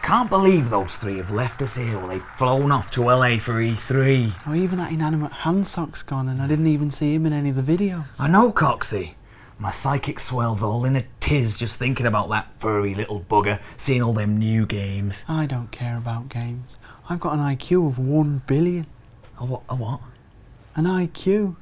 can't believe those three have left us here while they've flown off to LA for E3. Oh, even that inanimate handsock's gone and I didn't even see him in any of the videos. I know, Coxie. My psychic swells all in a tiz just thinking about that furry little bugger seeing all them new games. I don't care about games. I've got an IQ of 1 billion. A what? An IQ.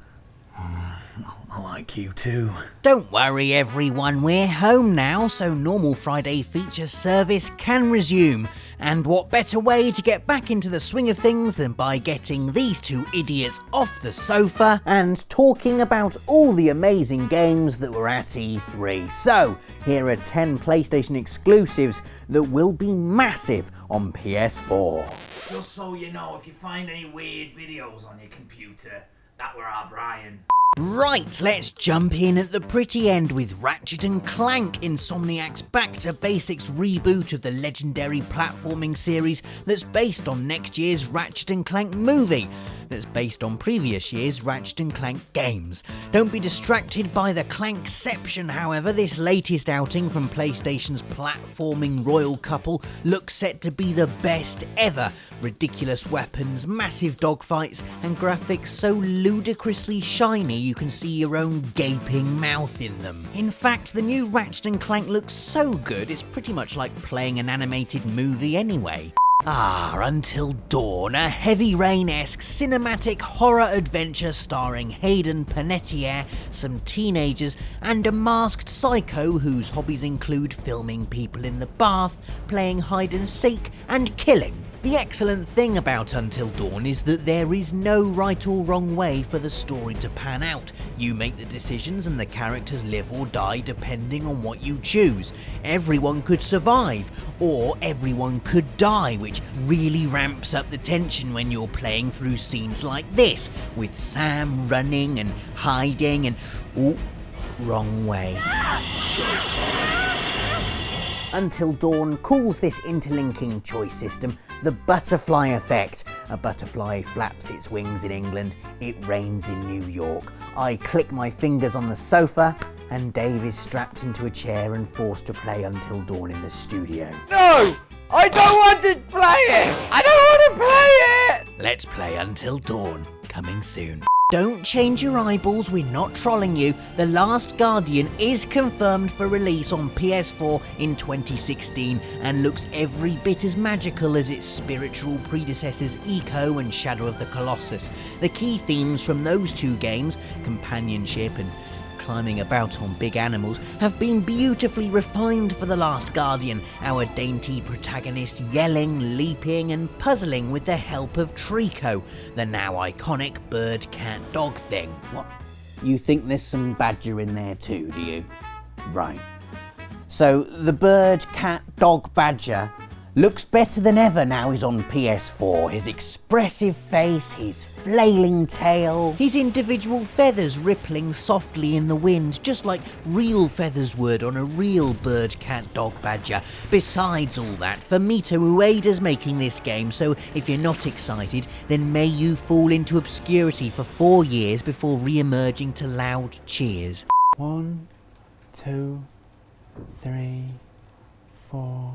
I like you too. Don't worry everyone, we're home now, so normal Friday feature service can resume. And what better way to get back into the swing of things than by getting these two idiots off the sofa and talking about all the amazing games that were at E3. So, here are 10 PlayStation exclusives that will be massive on PS4. Just so you know, if you find any weird videos on your computer, that were our Brian. Right, let's jump in at the pretty end with Ratchet and Clank, Insomniacs' back-to-basics reboot of the legendary platforming series that's based on next year's Ratchet and Clank movie, that's based on previous year's Ratchet and Clank games. Don't be distracted by the Clankception, however. This latest outing from PlayStation's platforming royal couple looks set to be the best ever. Ridiculous weapons, massive dogfights, and graphics so ludicrously shiny you can see your own gaping mouth in them. In fact, the new Ratchet & Clank looks so good, it's pretty much like playing an animated movie anyway. Until Dawn, a Heavy Rain-esque cinematic horror adventure starring Hayden Panettiere, some teenagers, and a masked psycho whose hobbies include filming people in the bath, playing hide and seek, and killing. The excellent thing about Until Dawn is that there is no right or wrong way for the story to pan out. You make the decisions and the characters live or die depending on what you choose. Everyone could survive, or everyone could die, which really ramps up the tension when you're playing through scenes like this, with Sam running and hiding and... ooh, wrong way. Until Dawn calls this interlinking choice system the butterfly effect. A butterfly flaps its wings in England, it rains in New York. I click my fingers on the sofa, and Dave is strapped into a chair and forced to play Until Dawn in the studio. No! I don't want to play it! I don't want to play it! Let's play Until Dawn, coming soon. Don't change your eyeballs, we're not trolling you. The Last Guardian is confirmed for release on PS4 in 2016 and looks every bit as magical as its spiritual predecessors Echo and Shadow of the Colossus. The key themes from those two games, companionship and climbing about on big animals, have been beautifully refined for The Last Guardian, our dainty protagonist yelling, leaping and puzzling with the help of Trico, the now iconic bird, cat, dog thing. What? You think there's some badger in there too, do you? Right. So the bird, cat, dog, badger looks better than ever now he's on PS4. His expressive face, his flailing tail, his individual feathers rippling softly in the wind, just like real feathers would on a real bird, cat, dog, badger. Besides all that, Fumito Ueda's making this game, so if you're not excited, then may you fall into obscurity for 4 years before re-emerging to loud cheers. 1, 2, 3, 4,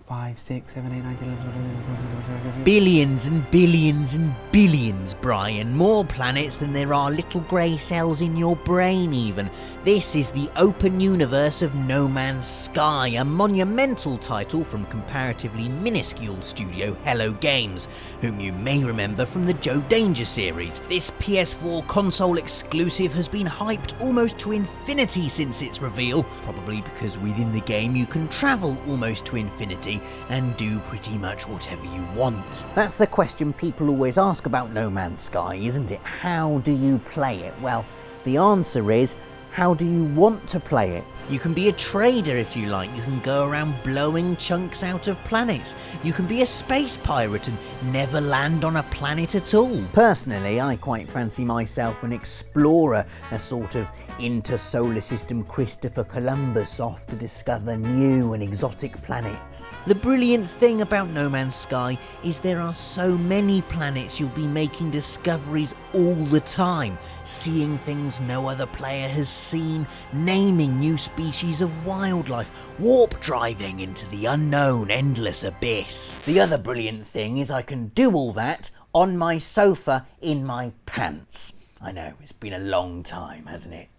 5, 6, 7, 8, 9, 10, 11, Billions and billions and billions, Brian. More planets than there are little grey cells in your brain even. This is the open universe of No Man's Sky, a monumental title from comparatively minuscule studio Hello Games, whom you may remember from the Joe Danger series. This PS4 console exclusive has been hyped almost to infinity since its reveal, probably because within the game you can travel almost to infinity and do pretty much whatever you want. That's the question people always ask about No Man's Sky, isn't it? How do you play it? Well, the answer is, how do you want to play it? You can be a trader if you like. You can go around blowing chunks out of planets. You can be a space pirate and never land on a planet at all. Personally, I quite fancy myself an explorer, a sort of inter-solar system Christopher Columbus off to discover new and exotic planets. The brilliant thing about No Man's Sky is there are so many planets you'll be making discoveries all the time, seeing things no other player has scene, naming new species of wildlife, warp driving into the unknown endless abyss. The other brilliant thing is I can do all that on my sofa in my pants. I know, it's been a long time, hasn't it?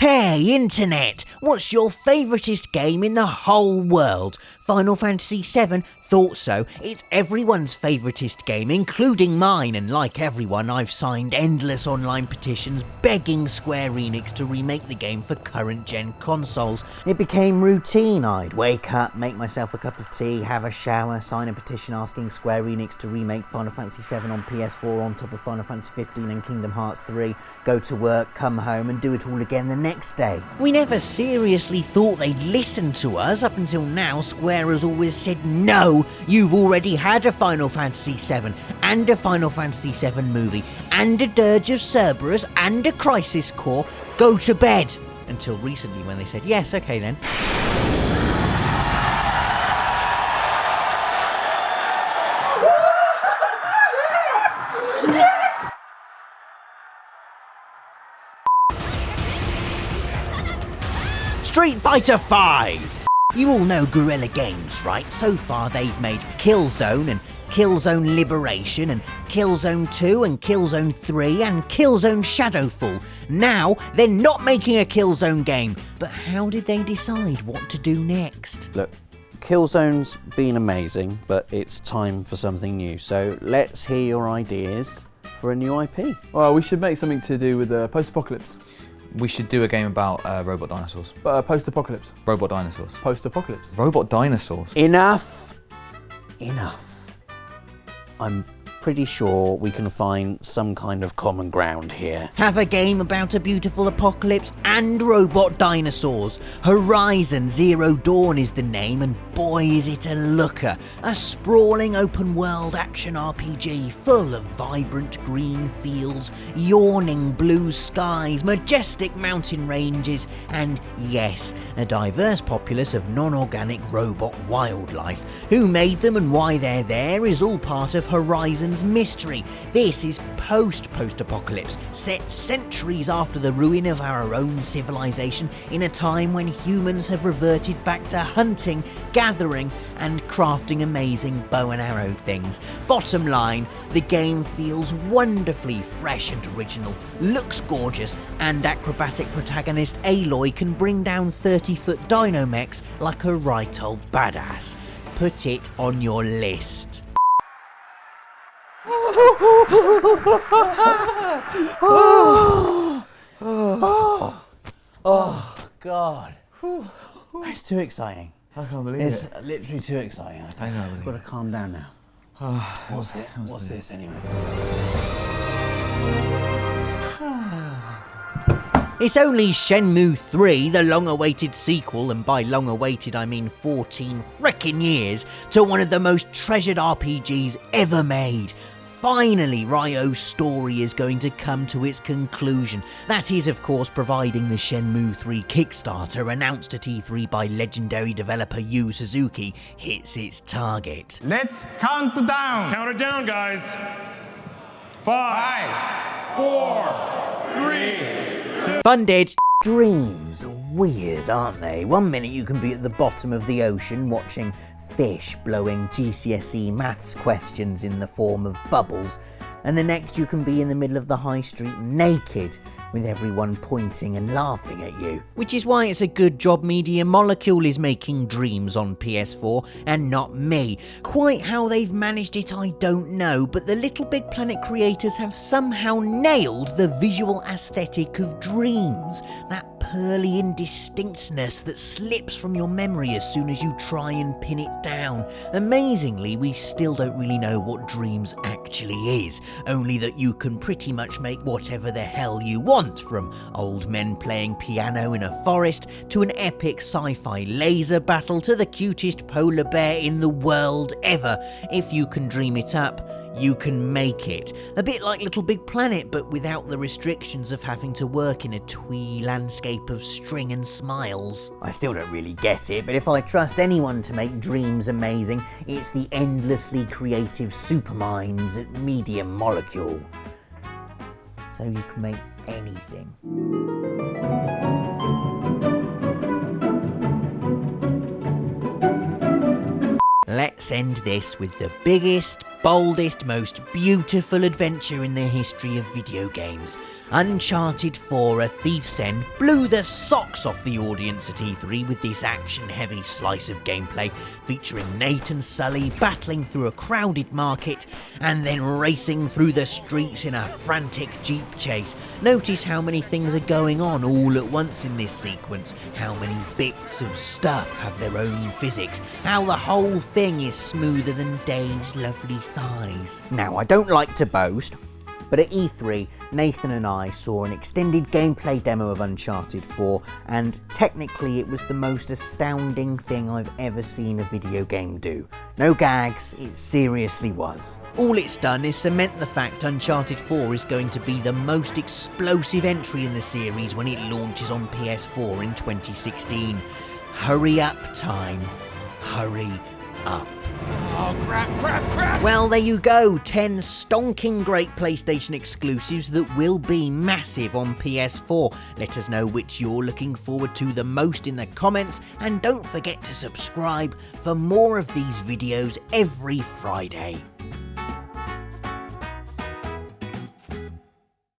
Hey, Internet! What's your favouriteest game in the whole world? Final Fantasy VII? Thought so. It's everyone's favouriteest game, including mine, and like everyone, I've signed endless online petitions begging Square Enix to remake the game for current-gen consoles. It became routine. I'd wake up, make myself a cup of tea, have a shower, sign a petition asking Square Enix to remake Final Fantasy VII on PS4 on top of Final Fantasy 15 and Kingdom Hearts 3, go to work, come home, and do it all again the next day. We never seriously thought they'd listen to us. Up until now, Square has always said, no, you've already had a Final Fantasy VII, and a Final Fantasy VII movie, and a Dirge of Cerberus, and a Crisis Core. Go to bed. Until recently when they said, yes, okay then. Street Fighter V! You all know Guerrilla Games, right? So far they've made Killzone and Killzone Liberation and Killzone 2 and Killzone 3 and Killzone Shadowfall. Now they're not making a Killzone game, but how did they decide what to do next? Look, Killzone's been amazing, but it's time for something new. So let's hear your ideas for a new IP. Well, we should make something to do with post-apocalypse. We should do a game about robot dinosaurs. Post-apocalypse. Robot dinosaurs. Post-apocalypse. Robot dinosaurs. Enough. I'm pretty sure we can find some kind of common ground here. Have a game about a beautiful apocalypse and robot dinosaurs. Horizon Zero Dawn is the name, and boy is it a looker. A sprawling open world action RPG full of vibrant green fields, yawning blue skies, majestic mountain ranges, and yes, a diverse populace of non-organic robot wildlife. Who made them and why they're there is all part of Horizon's mystery. This is post-apocalypse, set centuries after the ruin of our own civilization, in a time when humans have reverted back to hunting, gathering, and crafting amazing bow and arrow things. Bottom line, the game feels wonderfully fresh and original, looks gorgeous, and acrobatic protagonist Aloy can bring down 30-foot dino mechs like a right old badass. Put it on your list. Oh, God. It's too exciting. I can't believe It's it. literally too exciting. I can't believe I've got to calm down now. What's this anyway? It's only Shenmue III, the long-awaited sequel, and by long-awaited I mean 14 frickin' years, to one of the most treasured RPGs ever made. Finally, Ryo's story is going to come to its conclusion. That is, of course, providing the Shenmue III Kickstarter, announced at E3 by legendary developer Yu Suzuki, hits its target. Let's count down. Let's count it down, guys. 5, 4, 3, 2. Funded. Dreams are weird, aren't they? One minute you can be at the bottom of the ocean watching fish blowing GCSE maths questions in the form of bubbles, and the next you can be in the middle of the high street naked with everyone pointing and laughing at you. Which is why it's a good job Media Molecule is making Dreams on PS4 and not me. Quite how they've managed it I don't know, but the Little Big Planet creators have somehow nailed the visual aesthetic of Dreams. That pearly indistinctness that slips from your memory as soon as you try and pin it down. Amazingly, we still don't really know what Dreams actually is, only that you can pretty much make whatever the hell you want, from old men playing piano in a forest, to an epic sci-fi laser battle, to the cutest polar bear in the world ever. If you can dream it up, you can make it. A bit like Little Big Planet, but without the restrictions of having to work in a twee landscape of string and smiles. I still don't really get it, but if I trust anyone to make Dreams amazing, it's the endlessly creative superminds at Media Molecule. So you can make anything. Let's end this with the biggest, boldest, most beautiful adventure in the history of video games. Uncharted 4: A Thief's End blew the socks off the audience at E3 with this action-heavy slice of gameplay featuring Nate and Sully battling through a crowded market and then racing through the streets in a frantic jeep chase. Notice how many things are going on all at once in this sequence, how many bits of stuff have their own physics, how the whole thing is smoother than Dave's lovely thighs. Now, I don't like to boast, but at E3, Nathan and I saw an extended gameplay demo of Uncharted 4, and technically it was the most astounding thing I've ever seen a video game do. No gags, it seriously was. All it's done is cement the fact Uncharted 4 is going to be the most explosive entry in the series when it launches on PS4 in 2016. Hurry up, time. Hurry up. Oh, crap. Well, there you go, 10 stonking great PlayStation exclusives that will be massive on PS4. Let us know which you're looking forward to the most in the comments, and don't forget to subscribe for more of these videos every Friday.